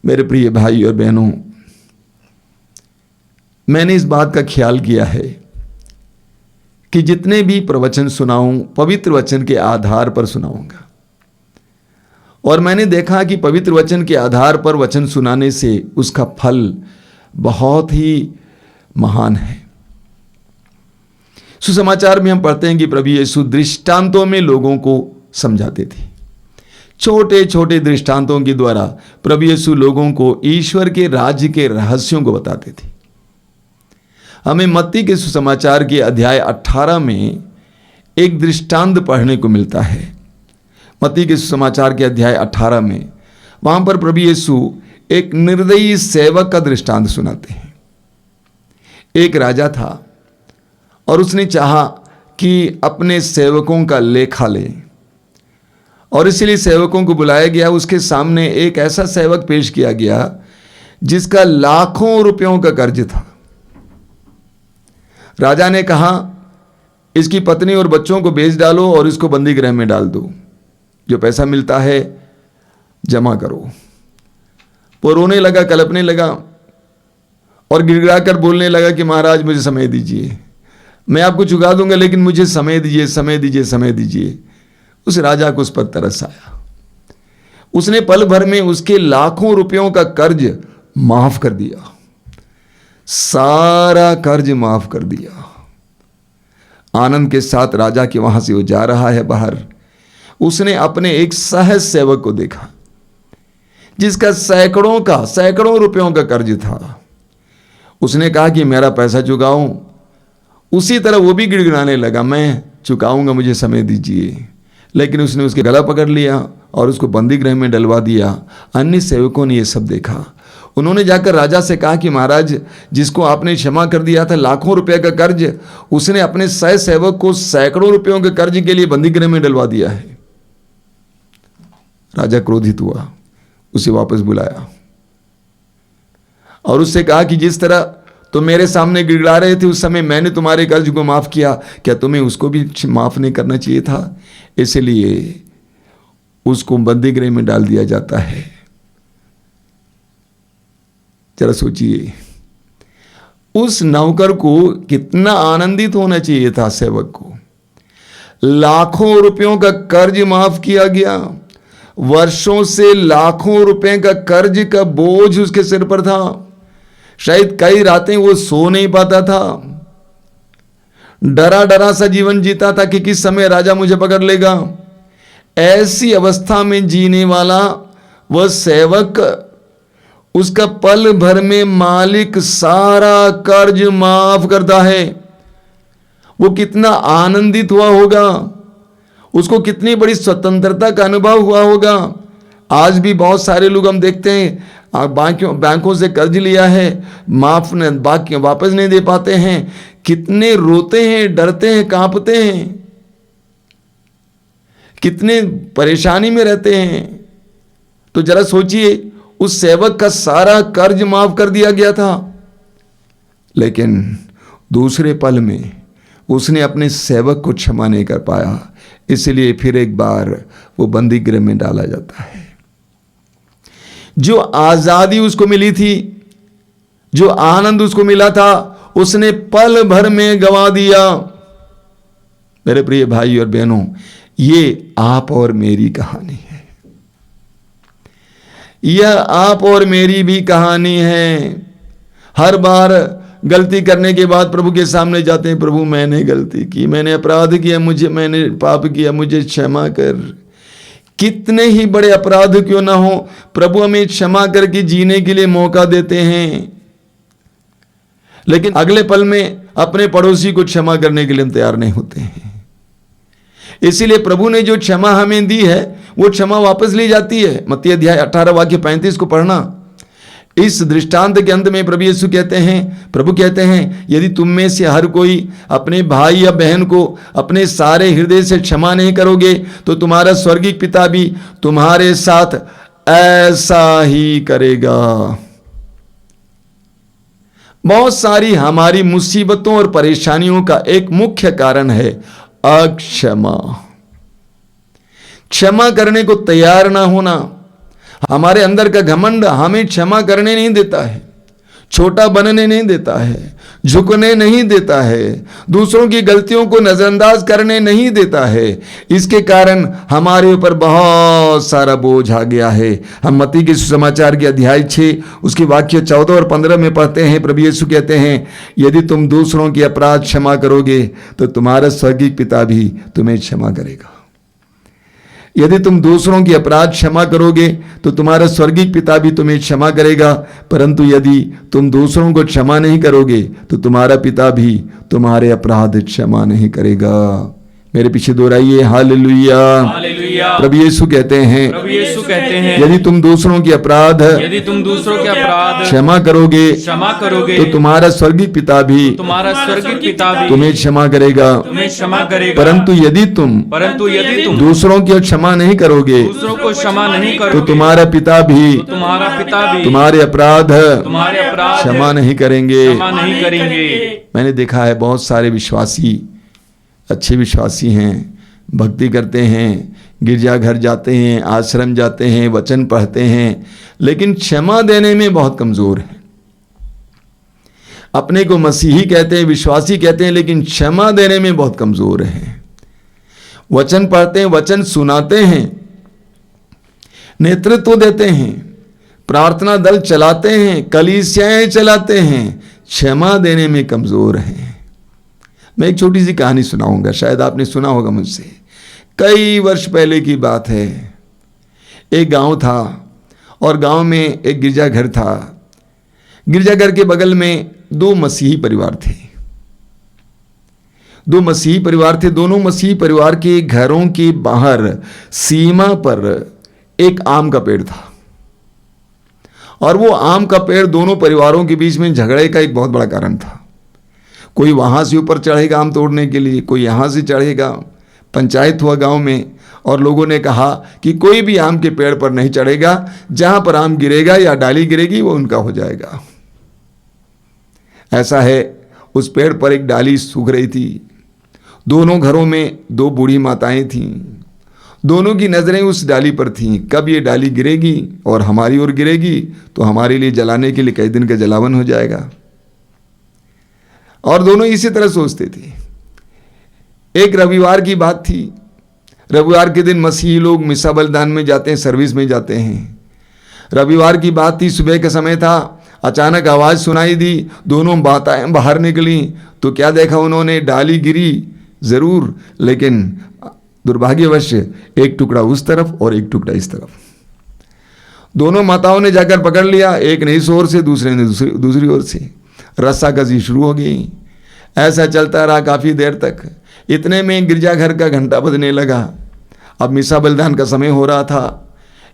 मेरे प्रिय भाई और बहनों, मैंने इस बात का ख्याल किया है कि जितने भी प्रवचन सुनाऊं पवित्र वचन के आधार पर सुनाऊंगा। और मैंने देखा कि पवित्र वचन के आधार पर वचन सुनाने से उसका फल बहुत ही महान है। सुसमाचार में हम पढ़ते हैं कि प्रभु यीशु दृष्टांतों में लोगों को समझाते थे। छोटे छोटे दृष्टांतों के द्वारा प्रभु यीशु लोगों को ईश्वर के राज्य के रहस्यों को बताते थे। हमें मत्ती के सुसमाचार के अध्याय 18 में एक दृष्टांत पढ़ने को मिलता है। मत्ती के सुसमाचार के अध्याय 18 में वहां पर प्रभु यीशु एक निर्दयी सेवक का दृष्टांत सुनाते हैं। एक राजा था और उसने चाहा कि अपने सेवकों का लेखा ले, और इसलिए सेवकों को बुलाया गया। उसके सामने एक ऐसा सेवक पेश किया गया जिसका लाखों रुपयों का कर्ज था। राजा ने कहा, इसकी पत्नी और बच्चों को बेच डालो और इसको बंदी गृह में डाल दो, जो पैसा मिलता है जमा करो। वो रोने लगा, कलपने लगा और गिड़गिड़ाकर बोलने लगा कि महाराज मुझे समय दीजिए, मैं आपको चुका दूंगा, लेकिन मुझे समय दीजिए, समय दीजिए, समय दीजिए। उस राजा को उस पर तरस आया। उसने पल भर में उसके लाखों रुपयों का कर्ज माफ कर दिया, सारा कर्ज माफ कर दिया। आनंद के साथ राजा के वहां से वो जा रहा है बाहर। उसने अपने एक सहज सेवक को देखा जिसका सैकड़ों रुपयों का कर्ज था। उसने कहा कि मेरा पैसा चुकाऊं। उसी तरह वो भी गिड़गिड़ाने लगा, मैं चुकाऊंगा, मुझे समय दीजिए। लेकिन उसने उसके गला पकड़ लिया और उसको बंदी गृह में डलवा दिया। अन्य सेवकों ने ये सब देखा। उन्होंने जाकर राजा से कहा कि महाराज, जिसको आपने क्षमा कर दिया था लाखों रुपए का कर्ज, उसने अपने सह सेवक को सैकड़ों रुपयों के कर्ज के लिए बंदी गृह में डलवा दिया है। राजा क्रोधित हुआ, उसे वापस बुलाया और उससे कहा कि जिस तरह तुम मेरे सामने गिड़गिड़ा रहे थे उस समय मैंने तुम्हारे कर्ज को माफ किया, क्या तुम्हें उसको भी माफ नहीं करना चाहिए था? इसलिए उसको बंदी गृह में डाल दिया जाता है। जरा सोचिए, उस नौकर को कितना आनंदित होना चाहिए था। सेवक को लाखों रुपयों का कर्ज माफ किया गया। वर्षों से लाखों रुपए का कर्ज का बोझ उसके सिर पर था। शायद कई रातें वो सो नहीं पाता था। डरा डरा सा जीवन जीता था कि किस समय राजा मुझे पकड़ लेगा। ऐसी अवस्था में जीने वाला वह सेवक, उसका पल भर में मालिक सारा कर्ज माफ करता है। वो कितना आनंदित हुआ होगा, उसको कितनी बड़ी स्वतंत्रता का अनुभव हुआ होगा। आज भी बहुत सारे लोग हम देखते हैं बैंकों से कर्ज लिया है, बाकी वापस नहीं दे पाते हैं, कितने रोते हैं, डरते हैं, कांपते हैं, कितने परेशानी में रहते हैं। तो जरा सोचिए, उस सेवक का सारा कर्ज माफ कर दिया गया था, लेकिन दूसरे पल में उसने अपने सेवक को क्षमा नहीं कर पाया। इसलिए फिर एक बार वो बंदी गृह में डाला जाता है। जो आजादी उसको मिली थी, जो आनंद उसको मिला था, उसने पल भर में गंवा दिया। मेरे प्रिय भाई और बहनों, ये आप और मेरी कहानी है। यह आप और मेरी भी कहानी है। हर बार गलती करने के बाद प्रभु के सामने जाते हैं, प्रभु मैंने गलती की, मैंने अपराध किया, मैंने पाप किया, मुझे क्षमा कर। कितने ही बड़े अपराध क्यों ना हो, प्रभु हमें क्षमा करके जीने के लिए मौका देते हैं। लेकिन अगले पल में अपने पड़ोसी को क्षमा करने के लिए हम तैयार नहीं होते हैं। इसीलिए प्रभु ने जो क्षमा हमें दी है वो क्षमा वापस ली जाती है। मत्ती अध्याय 18 वाक्य 35 को पढ़ना। इस दृष्टांत के अंत में प्रभु कहते हैं, यदि तुम में से हर कोई अपने भाई या बहन को अपने सारे हृदय से क्षमा नहीं करोगे तो तुम्हारा स्वर्गीय पिता भी तुम्हारे साथ ऐसा ही करेगा। बहुत सारी हमारी मुसीबतों और परेशानियों का एक मुख्य कारण है अक्षमा। क्षमा करने को तैयार ना होना, हमारे अंदर का घमंड हमें क्षमा करने नहीं देता है, छोटा बनने नहीं देता है, झुकने नहीं देता है, दूसरों की गलतियों को नजरअंदाज करने नहीं देता है। इसके कारण हमारे ऊपर बहुत सारा बोझ आ गया है। हम मत्ती के सुसमाचार के अध्याय 6 उसके वाक्य 14 और 15 में पढ़ते हैं, प्रभु यीशु कहते हैं, यदि तुम दूसरों के अपराध क्षमा करोगे तो तुम्हारा स्वर्गीय पिता भी तुम्हें क्षमा करेगा। यदि तुम दूसरों की अपराध क्षमा करोगे तो तुम्हारा स्वर्गीय पिता भी तुम्हें क्षमा करेगा, परंतु यदि तुम दूसरों को क्षमा नहीं करोगे तो तुम्हारा पिता भी तुम्हारे अपराध क्षमा नहीं करेगा। मेरे पीछे दोहराइए, हालेलुया। हालेलुया। प्रभु यीशु कहते हैं, यदि तुम दूसरों के अपराध क्षमा करोगे तो तुम्हारा स्वर्गीय पिता भी तुम्हें क्षमा करेगा। परंतु यदि तुम दूसरों की क्षमा नहीं करोगे तो तुम्हारा पिता भी तुम्हारे अपराध क्षमा नहीं करेंगे। मैंने देखा है बहुत सारे विश्वासी, अच्छे विश्वासी हैं, भक्ति करते हैं, गिरजाघर जाते हैं, आश्रम जाते हैं, वचन पढ़ते हैं, लेकिन क्षमा देने में बहुत कमजोर हैं। अपने को मसीही कहते हैं, विश्वासी कहते हैं, लेकिन क्षमा देने में बहुत कमजोर हैं। वचन पढ़ते हैं, वचन सुनाते हैं, नेतृत्व देते हैं, प्रार्थना दल चलाते हैं, कलीसियाएं चलाते हैं, क्षमा देने में कमजोर हैं। मैं एक छोटी सी कहानी सुनाऊंगा, शायद आपने सुना होगा मुझसे। कई वर्ष पहले की बात है। एक गांव था और गांव में एक गिरजाघर था। गिरजाघर के बगल में 2 मसीही परिवार थे। 2 मसीही परिवार थे। दोनों मसीही परिवार के घरों के बाहर सीमा पर एक आम का पेड़ था और वो आम का पेड़ दोनों परिवारों के बीच में झगड़े का एक बहुत बड़ा कारण था। कोई वहाँ से ऊपर चढ़ेगा आम तोड़ने के लिए, कोई यहाँ से चढ़ेगा। पंचायत हुआ गांव में और लोगों ने कहा कि कोई भी आम के पेड़ पर नहीं चढ़ेगा, जहाँ पर आम गिरेगा या डाली गिरेगी वो उनका हो जाएगा। ऐसा है, उस पेड़ पर एक डाली सूख रही थी। दोनों घरों में 2 बूढ़ी माताएं थीं। दोनों की नज़रें उस डाली पर थीं। कब ये डाली गिरेगी और हमारी ओर गिरेगी तो हमारे लिए जलाने के लिए कई दिन का जलावन हो जाएगा। और दोनों इसी तरह सोचते थे। एक रविवार की बात थी। रविवार के दिन मसीही लोग मिसा बलिदान में जाते हैं, सर्विस में जाते हैं। रविवार की बात थी, सुबह का समय था। अचानक आवाज़ सुनाई दी, दोनों माताएं बाहर निकली तो क्या देखा उन्होंने, डाली गिरी जरूर, लेकिन दुर्भाग्यवश एक टुकड़ा उस तरफ और एक टुकड़ा इस तरफ। दोनों माताओं ने जाकर पकड़ लिया, एक ने इस ओर से, दूसरे ने दूसरी ओर से। रस्साकशी शुरू हो गई। ऐसा चलता रहा काफ़ी देर तक। इतने में गिरजाघर का घंटा बजने लगा। अब मिसा बलिदान का समय हो रहा था।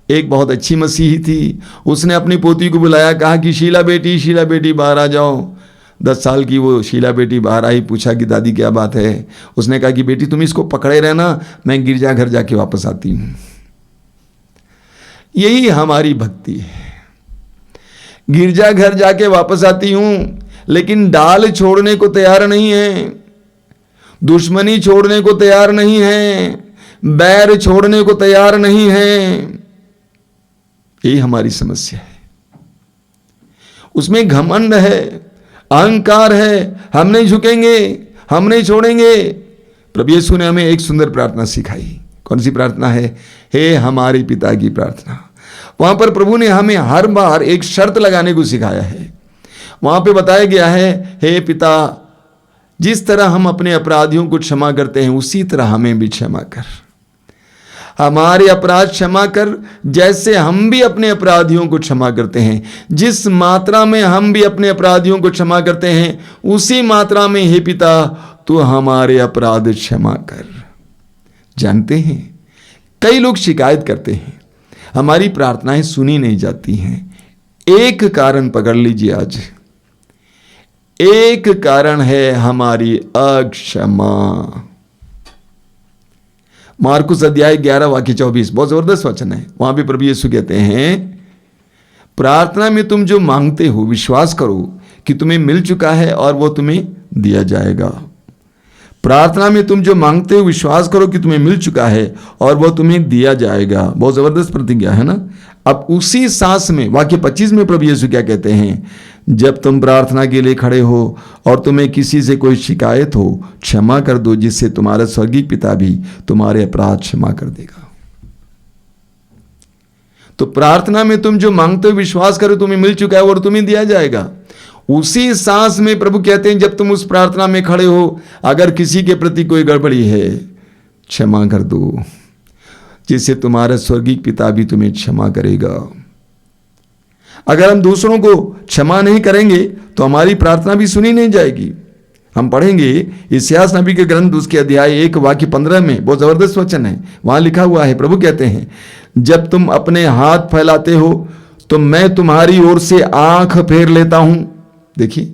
एक बहुत अच्छी मसीही थी, उसने अपनी पोती को बुलाया, कहा कि शीला बेटी बाहर आ जाओ। 10 साल की वो शीला बेटी बाहर आई। पूछा कि दादी क्या बात है। उसने कहा कि बेटी तुम इसको पकड़े रहना, मैं गिरजाघर जाके वापस आती हूँ। यही हमारी भक्ति है। गिरजाघर जाके वापस आती हूँ, लेकिन डाल छोड़ने को तैयार नहीं है, दुश्मनी छोड़ने को तैयार नहीं है, बैर छोड़ने को तैयार नहीं है। यही हमारी समस्या है। उसमें घमंड है, अहंकार है, हम नहीं झुकेंगे, हम नहीं छोड़ेंगे। प्रभु यीशु ने हमें एक सुंदर प्रार्थना सिखाई। कौन सी प्रार्थना है? हे हमारे पिता की प्रार्थना। वहां पर प्रभु ने हमें हर बार एक शर्त लगाने को सिखाया है। वहां पे बताया गया है, हे पिता, जिस तरह हम अपने अपराधियों को क्षमा करते हैं उसी तरह हमें भी क्षमा कर। हमारे अपराध क्षमा कर जैसे हम भी अपने अपराधियों को क्षमा करते हैं। जिस मात्रा में हम भी अपने अपराधियों को क्षमा करते हैं उसी मात्रा में हे पिता तू हमारे अपराध क्षमा कर। जानते हैं, कई लोग शिकायत करते हैं हमारी प्रार्थनाएं सुनी नहीं जाती हैं। एक कारण पकड़ लीजिए आज, एक कारण है हमारी अक्षमा। मार्कुस अध्याय 11 वाक्य 24, बहुत जबरदस्त वचन है। वहां भी प्रभु यीशु कहते हैं, प्रार्थना में तुम जो मांगते हो विश्वास करो कि तुम्हें मिल चुका है और वो तुम्हें दिया जाएगा। प्रार्थना में तुम जो मांगते हो विश्वास करो कि तुम्हें मिल चुका है और वो तुम्हें दिया जाएगा। बहुत जबरदस्त प्रतिज्ञा है ना। अब उसी सांस में वाक्य 25 में प्रभु यीशु क्या कहते हैं, जब तुम प्रार्थना के लिए खड़े हो और तुम्हें किसी से कोई शिकायत हो, क्षमा कर दो, जिससे तुम्हारा स्वर्गीय पिता भी तुम्हारे अपराध क्षमा कर देगा। तो प्रार्थना में तुम जो मांगते हो विश्वास करो तुम्हें मिल चुका है और तुम्हें दिया जाएगा। उसी सांस में प्रभु कहते हैं जब तुम उस प्रार्थना में खड़े हो, अगर किसी के प्रति कोई गड़बड़ी है क्षमा कर दो, जिससे तुम्हारा स्वर्गीय पिता भी तुम्हें क्षमा करेगा। अगर हम दूसरों को क्षमा नहीं करेंगे तो हमारी प्रार्थना भी सुनी नहीं जाएगी। हम पढ़ेंगे इस्यास नबी के ग्रंथ उसके अध्याय 1 वाक्य 15 में, बहुत जबरदस्त वचन है, वहां लिखा हुआ है, प्रभु कहते हैं जब तुम अपने हाथ फैलाते हो तो मैं तुम्हारी ओर से आंख फेर लेता हूं। देखिए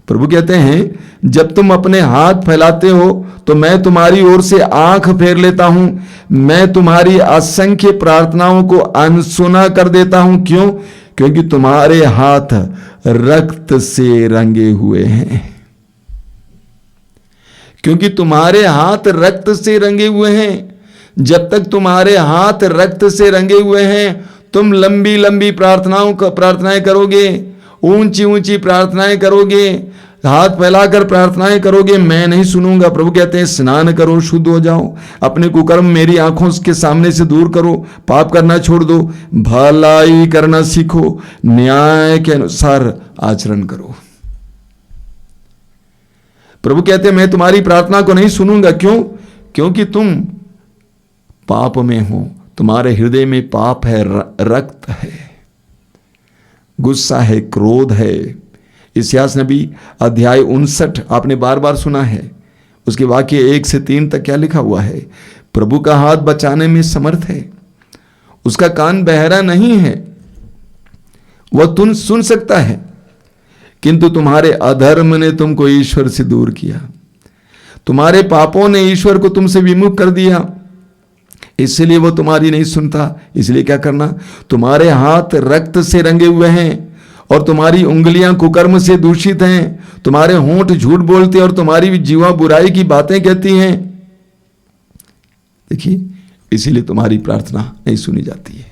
प्रभु कहते हैं जब तुम अपने हाथ फैलाते हो तो मैं तुम्हारी ओर से आंख फेर लेता हूं, मैं तुम्हारी असंख्य प्रार्थनाओं को अनसुना कर देता हूं। क्यों? क्योंकि तुम्हारे हाथ रक्त से रंगे हुए हैं। क्योंकि तुम्हारे हाथ रक्त से रंगे हुए हैं। जब तक तुम्हारे हाथ रक्त से रंगे हुए हैं तुम लंबी लंबी प्रार्थनाएं करोगे, ऊंची ऊंची प्रार्थनाएं करोगे, हाथ फैलाकर प्रार्थनाएं करोगे, मैं नहीं सुनूंगा। प्रभु कहते हैं स्नान करो, शुद्ध हो जाओ, अपने कुकर्म मेरी आंखों के सामने से दूर करो, पाप करना छोड़ दो, भलाई करना सीखो, न्याय के अनुसार आचरण करो। प्रभु कहते हैं मैं तुम्हारी प्रार्थना को नहीं सुनूंगा। क्यों? क्योंकि तुम पाप में हो, तुम्हारे हृदय में पाप है, रक्त है, गुस्सा है, क्रोध है। इस्यास नबी अध्याय 59 आपने बार बार सुना है, उसके वाक्य 1 से 3 तक क्या लिखा हुआ है, प्रभु का हाथ बचाने में समर्थ है, उसका कान बहरा नहीं है, वह तुम सुन सकता है, किंतु तुम्हारे अधर्म ने तुमको ईश्वर से दूर किया, तुम्हारे पापों ने ईश्वर को तुमसे विमुख कर दिया, इसलिए वो तुम्हारी नहीं सुनता। इसलिए क्या करना, तुम्हारे हाथ रक्त से रंगे हुए हैं और तुम्हारी उंगलियां कुकर्म से दूषित हैं, तुम्हारे होंठ झूठ बोलते और तुम्हारी जीवा बुराई की बातें कहती हैं। देखिए इसीलिए तुम्हारी प्रार्थना नहीं सुनी जाती है।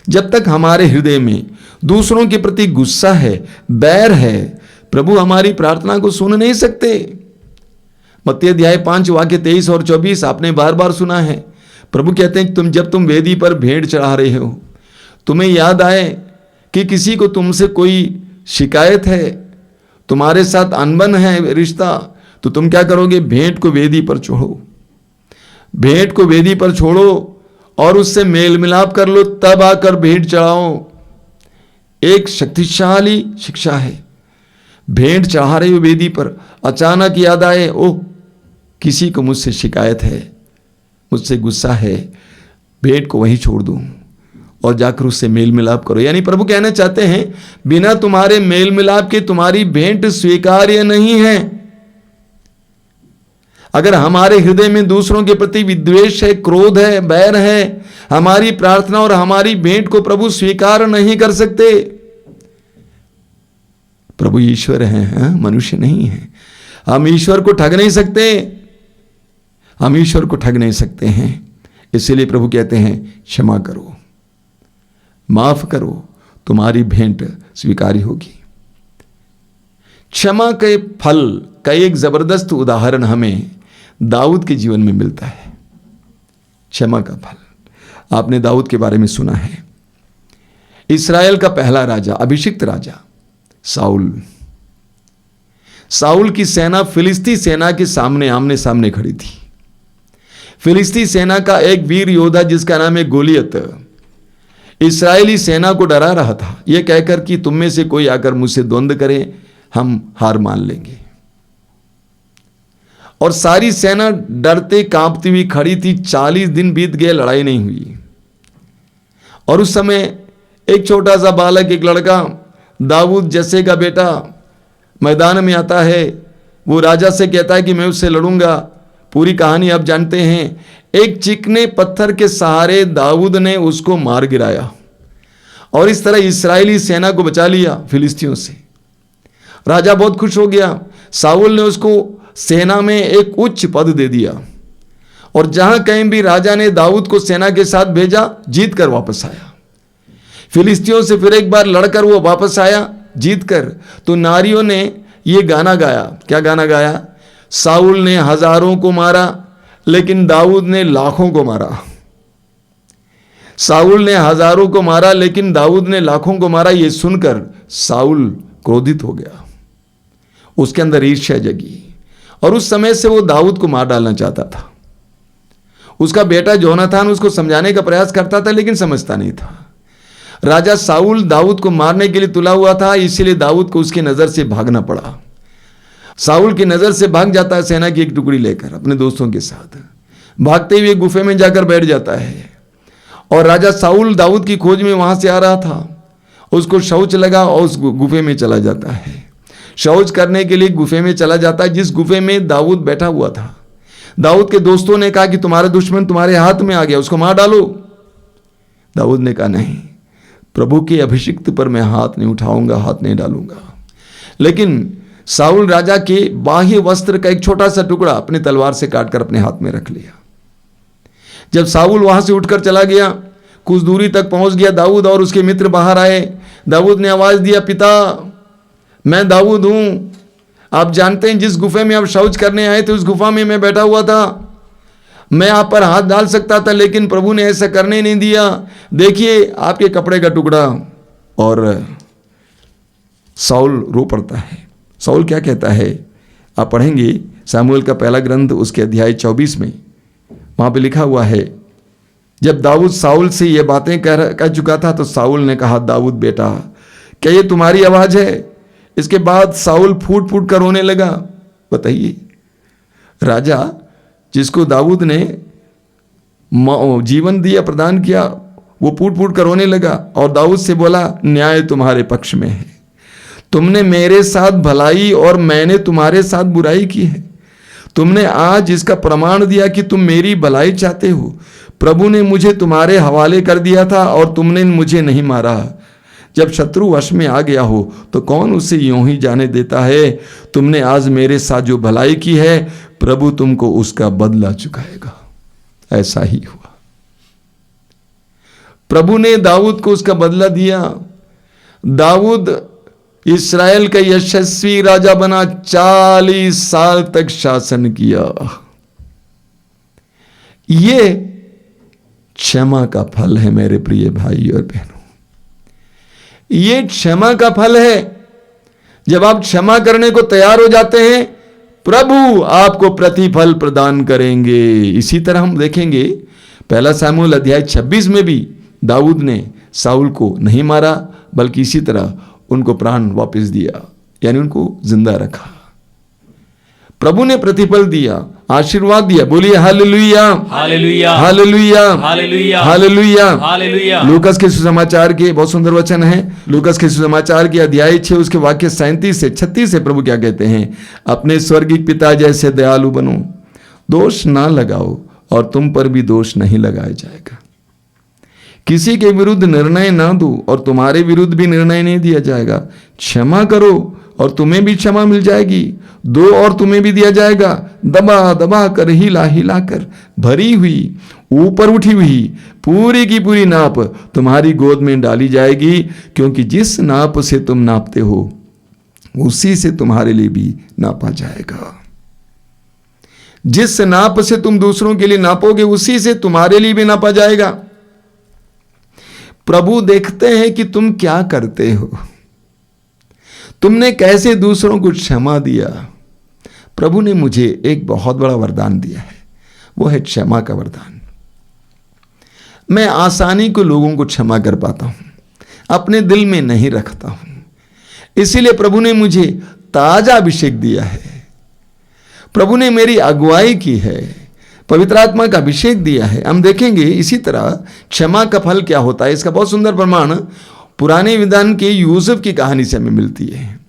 जब तक हमारे हृदय में दूसरों के प्रति गुस्सा है, बैर है, प्रभु हमारी प्रार्थना को सुन नहीं सकते। मत्ती अध्याय 5 वाक्य 23 और 24 आपने बार बार सुना है। प्रभु कहते हैं जब तुम वेदी पर भेंट चढ़ा रहे हो, तुम्हें याद आए कि किसी को तुमसे कोई शिकायत है, तुम्हारे साथ अनबन है रिश्ता, तो तुम क्या करोगे, भेंट को वेदी पर छोड़ो, भेंट को वेदी पर छोड़ो और उससे मेल मिलाप कर लो, तब आकर भेंट चढ़ाओ। एक शक्तिशाली शिक्षा है। भेंट चढ़ा रहे हो वेदी पर, अचानक याद आए, ओह किसी को मुझसे शिकायत है, मुझसे गुस्सा है, भेंट को वहीं छोड़ दूं और जाकर उससे मेल मिलाप करो। यानी प्रभु कहना चाहते हैं बिना तुम्हारे मेल मिलाप के तुम्हारी भेंट स्वीकार्य नहीं है। अगर हमारे हृदय में दूसरों के प्रति विद्वेष है, क्रोध है, बैर है, हमारी प्रार्थना और हमारी भेंट को प्रभु स्वीकार नहीं कर सकते। प्रभु ईश्वर है, मनुष्य नहीं है। हम ईश्वर को ठग नहीं सकते, हम ईश्वर को ठग नहीं सकते हैं। इसलिए प्रभु कहते हैं क्षमा करो, माफ करो, तुम्हारी भेंट स्वीकारी होगी। क्षमा के फल का एक जबरदस्त उदाहरण हमें दाऊद के जीवन में मिलता है। क्षमा का फल आपने दाऊद के बारे में सुना है। इस्राएल का पहला राजा, अभिषिक्त राजा साउल की सेना फिलिस्ती सेना के सामने आमने सामने खड़ी थी। फिलिस्ती सेना का एक वीर योद्धा जिसका नाम है गोलियत इस्राएली सेना को डरा रहा था, यह कहकर कि तुम में से कोई आकर मुझसे द्वंद्व करे, हम हार मान लेंगे। और सारी सेना डरते कांपती हुई खड़ी थी। 40 दिन बीत गए, लड़ाई नहीं हुई। और उस समय एक छोटा सा बालक, एक लड़का, दाऊद जैसे का बेटा मैदान में आता है। वो राजा से कहता है कि मैं उससे लड़ूंगा। पूरी कहानी आप जानते हैं। एक चिकने पत्थर के सहारे दाऊद ने उसको मार गिराया और इस तरह इस्राएली सेना को बचा लिया फिलिस्तियों से। राजा बहुत खुश हो गया। साउल ने उसको सेना में एक उच्च पद दे दिया और जहां कहीं भी राजा ने दाऊद को सेना के साथ भेजा, जीत कर वापस आया। फिलिस्तियों से फिर एक बार लड़कर वो वापस आया जीत कर, तो नारियों ने ये गाना गाया। क्या गाना गाया? साउल ने हजारों को मारा लेकिन दाऊद ने लाखों को मारा। साउल ने हजारों को मारा लेकिन दाऊद ने लाखों को मारा। ये सुनकर साउल क्रोधित हो गया, उसके अंदर ईर्ष्या जगी और उस समय से वो दाऊद को मार डालना चाहता था। उसका बेटा जोनाथन उसको समझाने का प्रयास करता था लेकिन समझता नहीं था। राजा साउल दाऊद को मारने के लिए तुला हुआ था, इसीलिए दाऊद को उसकी नजर से भागना पड़ा। साउल की नजर से भाग जाता है सेना की एक टुकड़ी लेकर अपने दोस्तों के साथ, भागते हुए गुफे में जाकर बैठ जाता है। और राजा साउल दाऊद की खोज में वहां से आ रहा था, उसको शौच लगा और उस गुफे में चला जाता है। शौच करने के लिए गुफे में चला जाता है, जिस गुफे में दाऊद बैठा हुआ था। दाऊद के दोस्तों ने कहा कि तुम्हारा दुश्मन तुम्हारे हाथ में आ गया, उसको मार डालो। दाऊद ने कहा नहीं, प्रभु के अभिषिक्त पर मैं हाथ नहीं उठाऊंगा, हाथ नहीं डालूंगा। लेकिन साउल राजा के बाह्य वस्त्र का एक छोटा सा टुकड़ा अपने तलवार से काटकर अपने हाथ में रख लिया। जब साउल वहां से उठकर चला गया, कुछ दूरी तक पहुंच गया दाऊद और उसके मित्र बाहर आए। दाऊद ने आवाज दिया, पिता मैं दाऊद हूं। आप जानते हैं जिस गुफे में आप शौच करने आए थे उस गुफा में मैं बैठा हुआ था। मैं आप पर हाथ डाल सकता था लेकिन प्रभु ने ऐसा करने नहीं दिया। देखिए आपके कपड़े का टुकड़ा। और साउल रो पड़ता है। साउल क्या कहता है आप पढ़ेंगे सामुएल का पहला ग्रंथ उसके अध्याय 24 में, वहां पे लिखा हुआ है, जब दाऊद साउल से ये बातें कह चुका था तो साउल ने कहा, दाऊद बेटा क्या ये तुम्हारी आवाज है? इसके बाद साउल फूट फूट कर रोने लगा। बताइए, राजा जिसको दाऊद ने जीवन दिया, प्रदान किया, वो फूट फूट कर रोने लगा और दाऊद से बोला, न्याय तुम्हारे पक्ष में है। तुमने मेरे साथ भलाई और मैंने तुम्हारे साथ बुराई की है। तुमने आज इसका प्रमाण दिया कि तुम मेरी भलाई चाहते हो। प्रभु ने मुझे तुम्हारे हवाले कर दिया था और तुमने मुझे नहीं मारा। जब शत्रु वश में आ गया हो तो कौन उसे यूं ही जाने देता है? तुमने आज मेरे साथ जो भलाई की है प्रभु तुमको उसका बदला चुकाएगा। ऐसा ही हुआ। प्रभु ने दाऊद को उसका बदला दिया। दाऊद इस्राएल का यशस्वी राजा बना, 40 साल तक शासन किया। ये क्षमा का फल है मेरे प्रिय भाई और बहनों। ये क्षमा का फल है। जब आप क्षमा करने को तैयार हो जाते हैं प्रभु आपको प्रतिफल प्रदान करेंगे। इसी तरह हम देखेंगे पहला सामुएल अध्याय 26 में भी दाऊद ने साउल को नहीं मारा बल्कि इसी तरह उनको प्राण वापस दिया, यानी उनको जिंदा रखा। प्रभु ने प्रतिफल दिया, आशीर्वाद दिया। बोलिए hallelujah, hallelujah, hallelujah, hallelujah, hallelujah, hallelujah. Lucas के सुसमाचार के बहुत सुंदर वचन है। लूकास के सुसमाचार के अध्याय 6 उसके वाक्य 37 से 36 से प्रभु क्या कहते हैं, अपने स्वर्गीय पिता जैसे दयालु बनो, दोष ना लगाओ और तुम पर भी दोष नहीं लगाया जाएगा। किसी के विरुद्ध निर्णय ना दो और तुम्हारे विरुद्ध भी निर्णय नहीं दिया जाएगा। क्षमा करो और तुम्हें भी क्षमा मिल जाएगी, दो और तुम्हें भी दिया जाएगा। दबा दबा कर हिला हिला कर भरी हुई ऊपर उठी हुई पूरी की पूरी नाप तुम्हारी गोद में डाली जाएगी, क्योंकि जिस नाप से तुम नापते हो उसी से तुम्हारे लिए भी नापा जाएगा। जिस नाप से तुम दूसरों के लिए नापोगे उसी से तुम्हारे लिए भी नापा जाएगा। प्रभु देखते हैं कि तुम क्या करते हो, तुमने कैसे दूसरों को क्षमा दिया। प्रभु ने मुझे एक बहुत बड़ा वरदान दिया है, वो है क्षमा का वरदान। मैं आसानी को लोगों को क्षमा कर पाता हूं, अपने दिल में नहीं रखता हूं। इसीलिए प्रभु ने मुझे ताजा अभिषेक दिया है। प्रभु ने मेरी अगुवाई की है, पवित्र आत्मा का अभिषेक दिया है। हम देखेंगे इसी तरह क्षमा का फल क्या होता है। इसका बहुत सुंदर प्रमाण पुराने विधान के यूसुफ की कहानी से हमें मिलती है।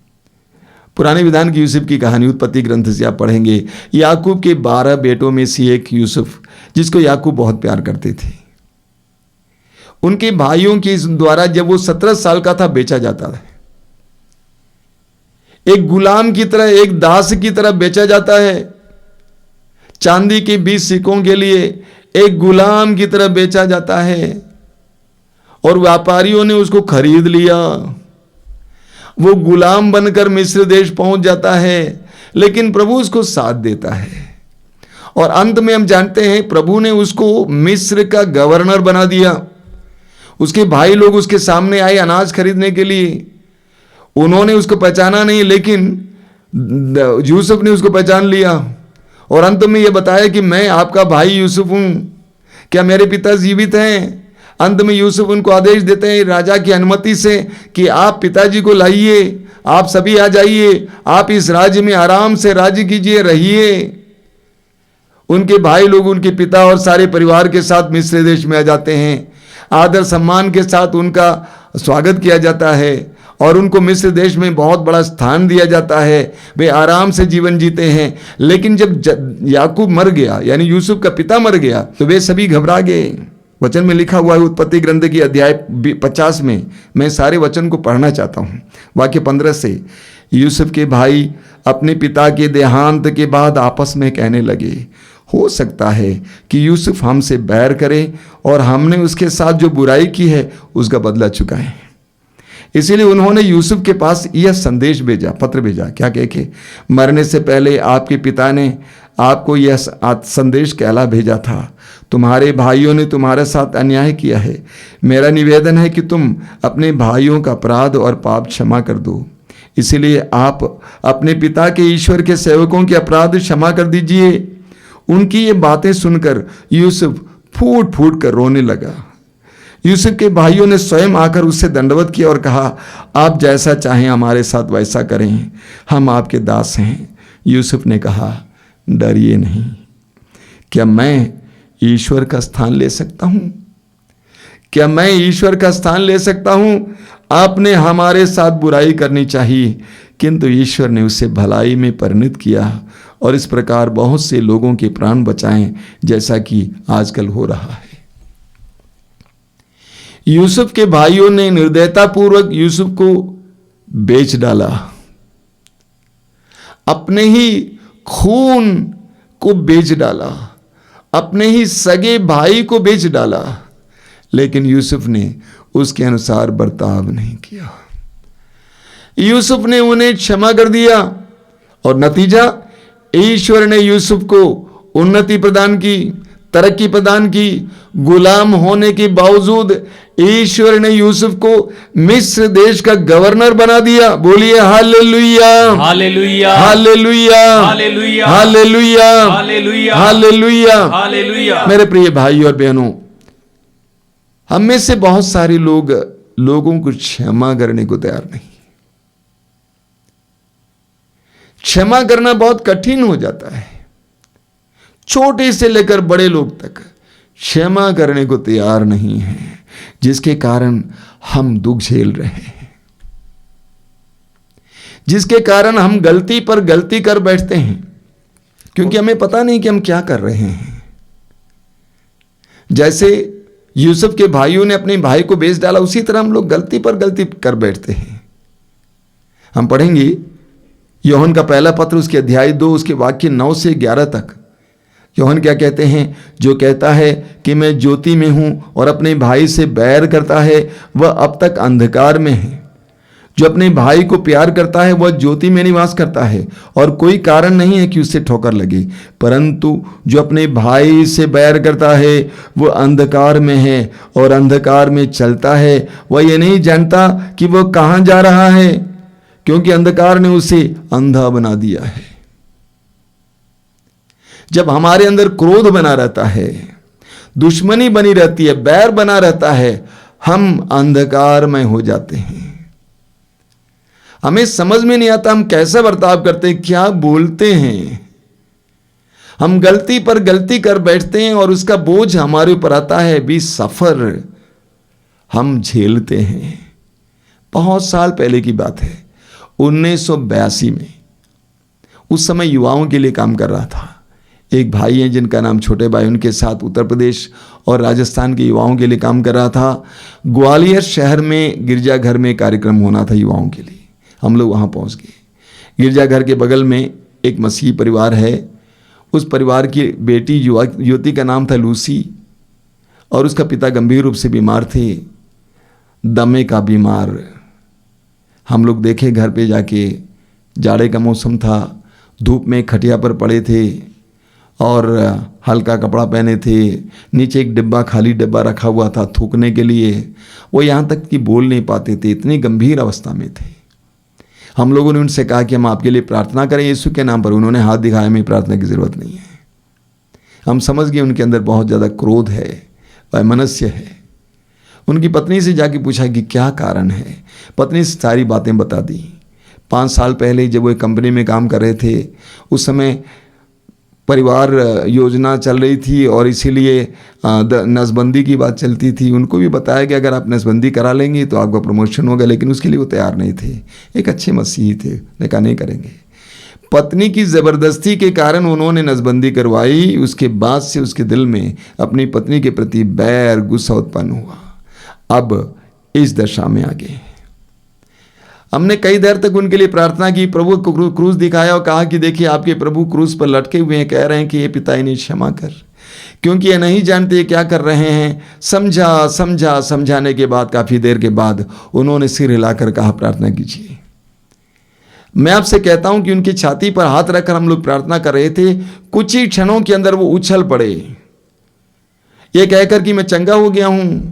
पुराने विधान की यूसुफ की कहानी उत्पत्ति ग्रंथ से आप पढ़ेंगे। याकूब के 12 बेटों में से एक यूसुफ, जिसको याकूब बहुत प्यार करते थे, उनके भाइयों के द्वारा जब वो 17 साल का था बेचा जाता है। एक गुलाम की तरह, एक दास की तरह बेचा जाता है। चांदी के 20 सिक्कों के लिए एक गुलाम की तरह बेचा जाता है। और व्यापारियों ने उसको खरीद लिया। वो गुलाम बनकर मिस्र देश पहुंच जाता है, लेकिन प्रभु उसको साथ देता है और अंत में हम जानते हैं प्रभु ने उसको मिस्र का गवर्नर बना दिया। उसके भाई लोग उसके सामने आए अनाज खरीदने के लिए, उन्होंने उसको पहचाना नहीं, लेकिन यूसुफ ने उसको पहचान लिया और अंत में यह बताया कि मैं आपका भाई यूसुफ हूं, क्या मेरे पिता जीवित हैं? अंत में यूसुफ उनको आदेश देते हैं राजा की अनुमति से कि आप पिताजी को लाइए, आप सभी आ जाइए, आप इस राज्य में आराम से राज्य कीजिए, रहिए। उनके भाई लोग उनके पिता और सारे परिवार के साथ मिस्र देश में आ जाते हैं। आदर सम्मान के साथ उनका स्वागत किया जाता है और उनको मिस्र देश में बहुत बड़ा स्थान दिया जाता है। वे आराम से जीवन जीते हैं। लेकिन जब याकूब मर गया, यानी यूसुफ का पिता मर गया, तो वे सभी घबरा गए। वचन में लिखा हुआ है उत्पत्ति ग्रंथ की अध्याय 50 में, मैं सारे वचन को पढ़ना चाहता हूँ। वाक्य 15 से, यूसुफ के भाई अपने पिता के देहांत के बाद आपस में कहने लगे, हो सकता है कि यूसुफ हमसे बैर करे और हमने उसके साथ जो बुराई की है उसका बदला चुकाएं। इसीलिए उन्होंने यूसुफ के पास यह संदेश भेजा, पत्र भेजा। क्या कह के? मरने से पहले आपके पिता ने आपको यह संदेश कहला भेजा था, तुम्हारे भाइयों ने तुम्हारे साथ अन्याय किया है। मेरा निवेदन है कि तुम अपने भाइयों का अपराध और पाप क्षमा कर दो। इसीलिए आप अपने पिता के ईश्वर के सेवकों के अपराध क्षमा कर दीजिए। उनकी ये बातें सुनकर यूसुफ फूट फूट कर रोने लगा। यूसुफ के भाइयों ने स्वयं आकर उससे दंडवत किया और कहा, आप जैसा चाहें हमारे साथ वैसा करें, हम आपके दास हैं। यूसुफ ने कहा, डरिए नहीं, क्या मैं ईश्वर का स्थान ले सकता हूं? क्या मैं ईश्वर का स्थान ले सकता हूं? आपने हमारे साथ बुराई करनी चाहिए, किंतु ईश्वर ने उसे भलाई में परिणत किया और इस प्रकार बहुत से लोगों के प्राण बचाएं, जैसा कि आजकल हो रहा है। यूसुफ के भाइयों ने निर्दयतापूर्वक यूसुफ को बेच डाला, अपने ही खून को बेच डाला, अपने ही सगे भाई को बेच डाला, लेकिन यूसुफ ने उसके अनुसार बर्ताव नहीं किया। यूसुफ ने उन्हें क्षमा कर दिया और नतीजा, ईश्वर ने यूसुफ को उन्नति प्रदान की, तरक्की प्रदान की। गुलाम होने के बावजूद ईश्वर ने यूसुफ को मिस्र देश का गवर्नर बना दिया। बोलिए hallelujah, hallelujah, hallelujah, hallelujah, hallelujah, hallelujah, hallelujah. Hallelujah. मेरे प्रिय भाई और बहनों, हम में से बहुत सारे लोग लोगों को क्षमा करने को तैयार नहीं। क्षमा करना बहुत कठिन हो जाता है। छोटे से लेकर बड़े लोग तक क्षमा करने को तैयार नहीं है, जिसके कारण हम दुख झेल रहे हैं, जिसके कारण हम गलती पर गलती कर बैठते हैं, क्योंकि हमें पता नहीं कि हम क्या कर रहे हैं। जैसे यूसुफ के भाइयों ने अपने भाई को बेच डाला, उसी तरह हम लोग गलती पर गलती कर बैठते हैं। हम पढ़ेंगे यूहन्ना का पहला पत्र, उसके अध्याय 2, उसके वाक्य 9 से 11 तक। यूहन्ना क्या कहते हैं? जो कहता है कि मैं ज्योति में हूं और अपने भाई से बैर करता है, वह अब तक अंधकार में है। जो अपने भाई को प्यार करता है वह ज्योति में निवास करता है और कोई कारण नहीं है कि उससे ठोकर लगे। परंतु जो अपने भाई से बैर करता है वह अंधकार में है और अंधकार में चलता है, वह ये नहीं जानता कि वह कहां जा रहा है, क्योंकि अंधकार ने उसे अंधा बना दिया है। जब हमारे अंदर क्रोध बना रहता है, दुश्मनी बनी रहती है, बैर बना रहता है, हम अंधकार में हो जाते हैं। हमें समझ में नहीं आता हम कैसा बर्ताव करते हैं, क्या बोलते हैं। हम गलती पर गलती कर बैठते हैं और उसका बोझ हमारे ऊपर आता है, भी सफर हम झेलते हैं। बहुत साल पहले की बात है, 1982 में। उस समय युवाओं के लिए काम कर रहा था। एक भाई हैं जिनका नाम छोटे भाई, उनके साथ उत्तर प्रदेश और राजस्थान के युवाओं के लिए काम कर रहा था। ग्वालियर शहर में गिरजाघर में कार्यक्रम होना था युवाओं के लिए। हम लोग वहाँ पहुँच गए। गिरजाघर के बगल में एक मसीही परिवार है। उस परिवार की बेटी युवती का नाम था लूसी और उसका पिता गंभीर रूप से बीमार थे। दमे का बीमार। हम लोग देखे घर पे जाके, जाड़े का मौसम था, धूप में खटिया पर पड़े थे और हल्का कपड़ा पहने थे, नीचे एक डिब्बा, खाली डिब्बा रखा हुआ था थूकने के लिए। वो यहाँ तक कि बोल नहीं पाते थे, इतनी गंभीर अवस्था में थे। हम लोगों ने उनसे कहा कि हम आपके लिए प्रार्थना करें यीशु के नाम पर। उन्होंने हाथ दिखाया, हमें प्रार्थना की ज़रूरत नहीं है। हम समझ गए उनके अंदर बहुत ज़्यादा क्रोध है, वैमनस्य है। उनकी पत्नी से जाके पूछा कि क्या कारण है। पत्नी से सारी बातें बता दी। 5 साल पहले जब वो एक कंपनी में काम कर रहे थे, उस समय परिवार योजना चल रही थी और इसीलिए नसबंदी की बात चलती थी। उनको भी बताया कि अगर आप नसबंदी करा लेंगे तो आपका प्रमोशन होगा, लेकिन उसके लिए वो तैयार नहीं थे। एक अच्छे मसीही थे, ने कहा नहीं करेंगे। पत्नी की ज़बरदस्ती के कारण उन्होंने नसबंदी करवाई। उसके बाद से उसके दिल में अपनी पत्नी के प्रति बैर, गुस्सा उत्पन्न हुआ। अब इस दशा में आ गए। हमने कई देर तक उनके लिए प्रार्थना की, प्रभु को क्रूस दिखाया और कहा कि देखिए आपके प्रभु क्रूस पर लटके हुए हैं, कह रहे हैं कि ये पिता इन्हें क्षमा कर, क्योंकि ये नहीं जानते क्या कर रहे हैं। समझाने के बाद काफ़ी देर के बाद उन्होंने सिर हिलाकर कहा प्रार्थना कीजिए। मैं आपसे कहता हूं कि उनकी छाती पर हाथ रखकर हम लोग प्रार्थना कर रहे थे। कुछ ही क्षणों के अंदर वो उछल पड़े, ये कहकर कि मैं चंगा हो गया हूं।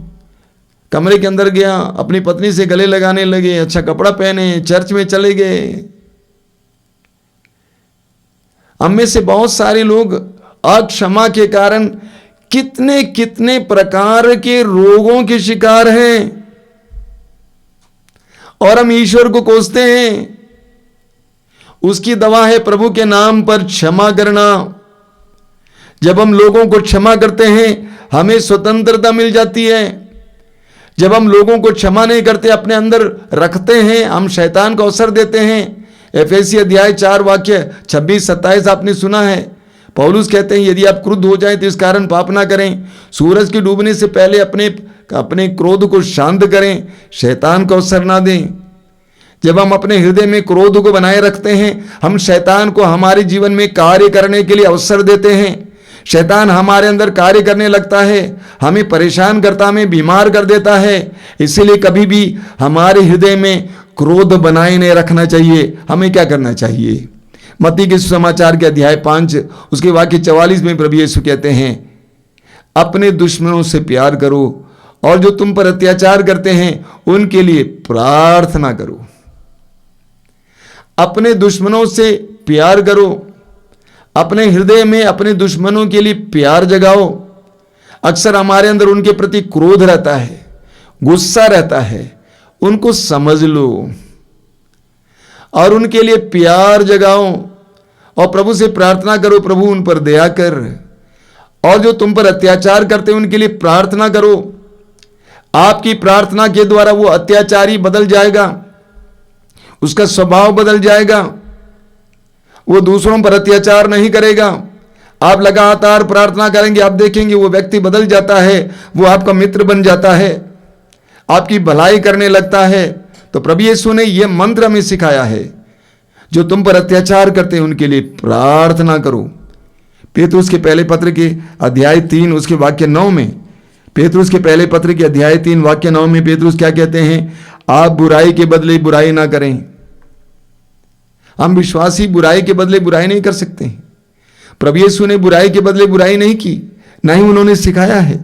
कमरे के अंदर गया, अपनी पत्नी से गले लगाने लगे, अच्छा कपड़ा पहने, चर्च में चले गए। हम में से बहुत सारे लोग अक्षमा के कारण कितने कितने प्रकार के रोगों के शिकार हैं और हम ईश्वर को कोसते हैं। उसकी दवा है प्रभु के नाम पर क्षमा करना। जब हम लोगों को क्षमा करते हैं हमें स्वतंत्रता मिल जाती है। जब हम लोगों को क्षमा नहीं करते, अपने अंदर रखते हैं, हम शैतान को अवसर देते हैं। एफेसी अध्याय 4 वाक्य 26-27 आपने सुना है। पौलुस कहते हैं यदि आप क्रुद्ध हो जाएं तो इस कारण पाप ना करें। सूरज के डूबने से पहले अपने क्रोध को शांत करें, शैतान को अवसर ना दें। जब हम अपने हृदय में क्रोध को बनाए रखते हैं, हम शैतान को हमारे जीवन में कार्य करने के लिए अवसर देते हैं। शैतान हमारे अंदर कार्य करने लगता है, हमें परेशान करता, हमें बीमार कर देता है। इसीलिए कभी भी हमारे हृदय में क्रोध बनाए नहीं रखना चाहिए। हमें क्या करना चाहिए? मत्ती के सुसमाचार के अध्याय 5 उसके वाक्य 44 में प्रभु यीशु कहते हैं अपने दुश्मनों से प्यार करो और जो तुम पर अत्याचार करते हैं उनके लिए प्रार्थना करो। अपने दुश्मनों से प्यार करो, अपने हृदय में अपने दुश्मनों के लिए प्यार जगाओ। अक्सर हमारे अंदर उनके प्रति क्रोध रहता है, गुस्सा रहता है, उनको समझ लो और उनके लिए प्यार जगाओ और प्रभु से प्रार्थना करो प्रभु उन पर दया कर। और जो तुम पर अत्याचार करते हैं उनके लिए प्रार्थना करो। आपकी प्रार्थना के द्वारा वो अत्याचारी बदल जाएगा, उसका स्वभाव बदल जाएगा, वो दूसरों पर अत्याचार नहीं करेगा। आप लगातार प्रार्थना करेंगे, आप देखेंगे वो व्यक्ति बदल जाता है, वो आपका मित्र बन जाता है, आपकी भलाई करने लगता है। तो प्रभु यीशु ने यह मंत्र हमें सिखाया है, जो तुम पर अत्याचार करते हैं उनके लिए प्रार्थना करो। पेतरुस के पहले पत्र के अध्याय 3 उसके वाक्य 9 में, पेतरुस के पहले पत्र के अध्याय 3 वाक्य 9 में पेतरुस क्या कहते हैं? आप बुराई के बदले बुराई ना करें। हम विश्वासी बुराई के बदले बुराई नहीं कर सकते। प्रभु यीशु ने बुराई के बदले बुराई नहीं की, ना ही उन्होंने सिखाया है।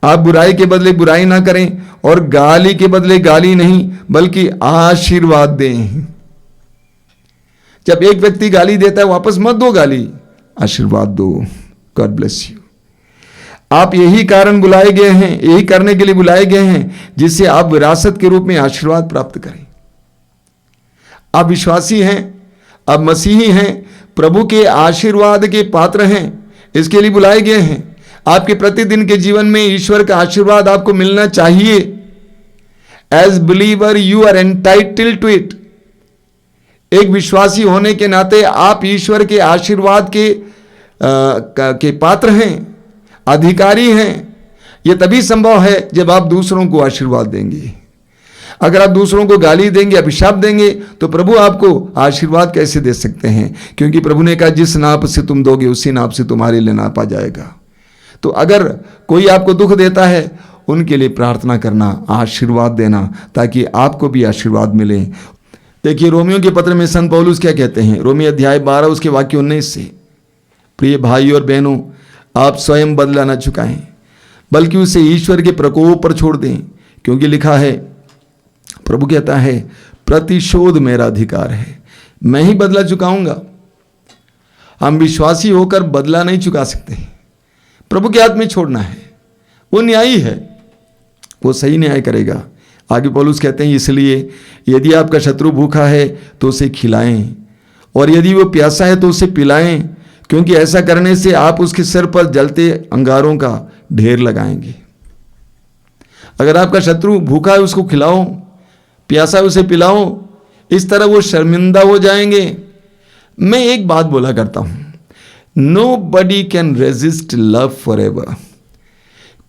आप बुराई के बदले बुराई ना करें और गाली के बदले गाली नहीं बल्कि आशीर्वाद दें। जब एक व्यक्ति गाली देता है वापस मत दो गाली, आशीर्वाद दो। God bless you. आप यही कारण बुलाए गए हैं, यही करने के लिए बुलाए गए हैं जिससे आप विरासत के रूप में आशीर्वाद प्राप्त करें। आप विश्वासी हैं, आप मसीही हैं, प्रभु के आशीर्वाद के पात्र हैं, इसके लिए बुलाए गए हैं। आपके प्रतिदिन के जीवन में ईश्वर का आशीर्वाद आपको मिलना चाहिए। As believer you are entitled to it. एक विश्वासी होने के नाते आप ईश्वर के आशीर्वाद के पात्र हैं, अधिकारी हैं। यह तभी संभव है जब आप दूसरों को आशीर्वाद देंगे। अगर आप दूसरों को गाली देंगे, अभिशाप देंगे, तो प्रभु आपको आशीर्वाद कैसे दे सकते हैं? क्योंकि प्रभु ने कहा जिस नाप से तुम दोगे उसी नाप से तुम्हारे लिए नापा जाएगा। तो अगर कोई आपको दुख देता है उनके लिए प्रार्थना करना, आशीर्वाद देना, ताकि आपको भी आशीर्वाद मिले। देखिए रोमियो के पत्र में संत पौलुस क्या कहते हैं, रोमी अध्याय 12 उसके वाक्य 19 से, प्रिय भाई और बहनों, आप स्वयं बदला न चुकाएं बल्कि उसे ईश्वर के प्रकोप पर छोड़ दें, क्योंकि लिखा है, प्रभु कहता है, प्रतिशोध मेरा अधिकार है, मैं ही बदला चुकाऊंगा। हम विश्वासी होकर बदला नहीं चुका सकते, प्रभु के हाथ में छोड़ना है। वो न्यायी है, वो सही न्याय करेगा। आगे पौलुस कहते हैं, इसलिए यदि आपका शत्रु भूखा है तो उसे खिलाएं, और यदि वो प्यासा है तो उसे पिलाएं, क्योंकि ऐसा करने से आप उसके सिर पर जलते अंगारों का ढेर लगाएंगे। अगर आपका शत्रु भूखा है उसको खिलाओ, प्यासा है उसे पिलाओ, इस तरह वो शर्मिंदा हो जाएंगे। मैं एक बात बोला करता हूं, nobody can resist love forever.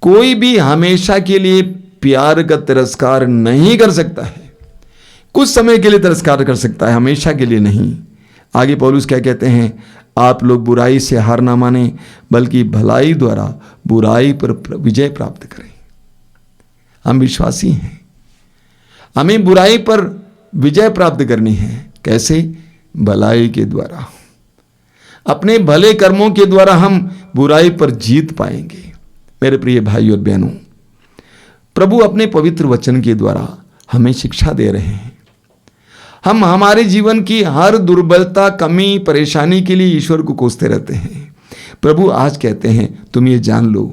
कोई भी हमेशा के लिए प्यार का तिरस्कार नहीं कर सकता है। कुछ समय के लिए तिरस्कार कर सकता है, हमेशा के लिए नहीं। आगे पौलुस क्या कहते हैं, आप लोग बुराई से हार ना माने बल्कि भलाई द्वारा बुराई पर विजय प्राप्त करें। हम विश्वासी हैं, हमें बुराई पर विजय प्राप्त करनी है। कैसे? भलाई के द्वारा, अपने भले कर्मों के द्वारा हम बुराई पर जीत पाएंगे। मेरे प्रिय भाई और बहनों, प्रभु अपने पवित्र वचन के द्वारा हमें शिक्षा दे रहे हैं। हम हमारे जीवन की हर दुर्बलता, कमी, परेशानी के लिए ईश्वर को कोसते रहते हैं। प्रभु आज कहते हैं, तुम ये जान लो,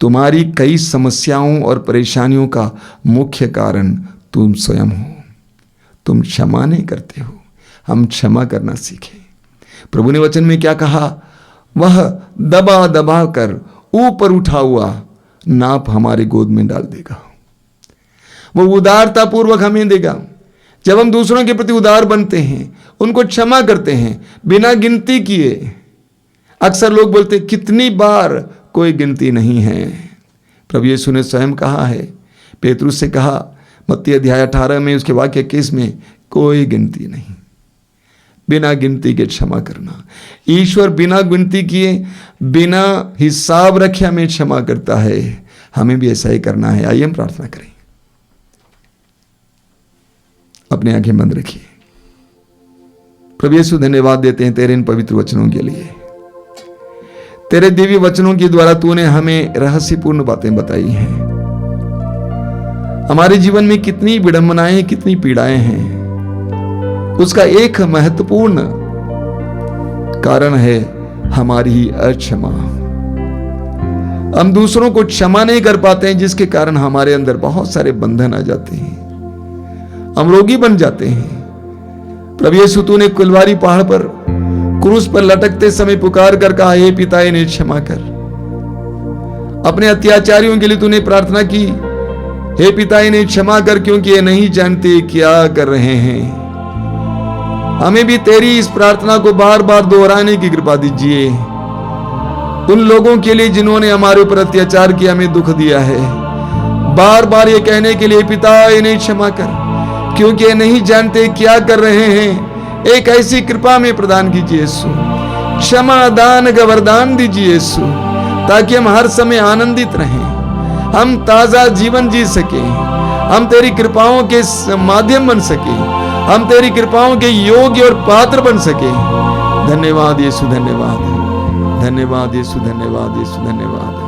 तुम्हारी कई समस्याओं और परेशानियों का मुख्य कारण तुम स्वयं हो। तुम क्षमा नहीं करते हो। हम क्षमा करना सीखें। प्रभु ने वचन में क्या कहा, वह दबा दबा कर ऊपर उठा हुआ नाप हमारे गोद में डाल देगा। वो उदारता पूर्वक हमें देगा। जब हम दूसरों के प्रति उदार बनते हैं, उनको क्षमा करते हैं बिना गिनती किए। अक्सर लोग बोलते कितनी बार, कोई गिनती नहीं है। प्रभु यीशु ने स्वयं कहा है, पेतरुस से कहा मत्ती अध्याय 18 में उसके वाक्य 21 में, कोई गिनती नहीं। बिना गिनती के क्षमा करना। ईश्वर बिना गिनती किए, बिना हिसाब रखे हमें क्षमा करता है। हमें भी ऐसा ही करना है। आइए हम प्रार्थना करें। अपने आंखें बंद रखिए। प्रभु यीशु धन्यवाद देते हैं तेरे इन पवित्र वचनों के लिए। तेरे दिव्य वचनों के द्वारा तूने हमें रहस्यपूर्ण बातें बताई हैं। हमारे जीवन में कितनी विडंबनाएं, कितनी पीड़ाएं हैं, उसका एक महत्वपूर्ण कारण है हमारी अक्षमा। हम दूसरों को क्षमा नहीं कर पाते हैं, जिसके कारण हमारे अंदर बहुत सारे बंधन आ जाते हैं, हम रोगी बन जाते हैं। प्रभु यीशु तूने कुलवारी पहाड़ पर क्रूस पर लटकते समय पुकार कर कहा, हे पिता इन्हें क्षमा कर। अपने अत्याचारियों के लिए तूने प्रार्थना की, हे पिता इन्हें क्षमा कर, क्योंकि ये नहीं जानते क्या कर रहे हैं। हमें भी तेरी इस प्रार्थना को बार बार दोहराने की कृपा दीजिए। उन लोगों के लिए जिन्होंने हमारे ऊपर अत्याचार किया, हमें दुख दिया है, बार बार ये कहने के लिए, पिता इन्हें क्षमा कर, क्योंकि ये नहीं जानते क्या कर रहे हैं। एक ऐसी कृपा में प्रदान कीजिए यीशु, क्षमा दान का वरदान दीजिए यीशु, ताकि हम हर समय आनंदित रहें, हम ताजा जीवन जी सके, हम तेरी कृपाओं के माध्यम बन सके, हम तेरी कृपाओं के योग्य और पात्र बन सके। धन्यवाद यीशु, धन्यवाद, धन्यवाद यीशु, धन्यवाद यीशु, धन्यवाद।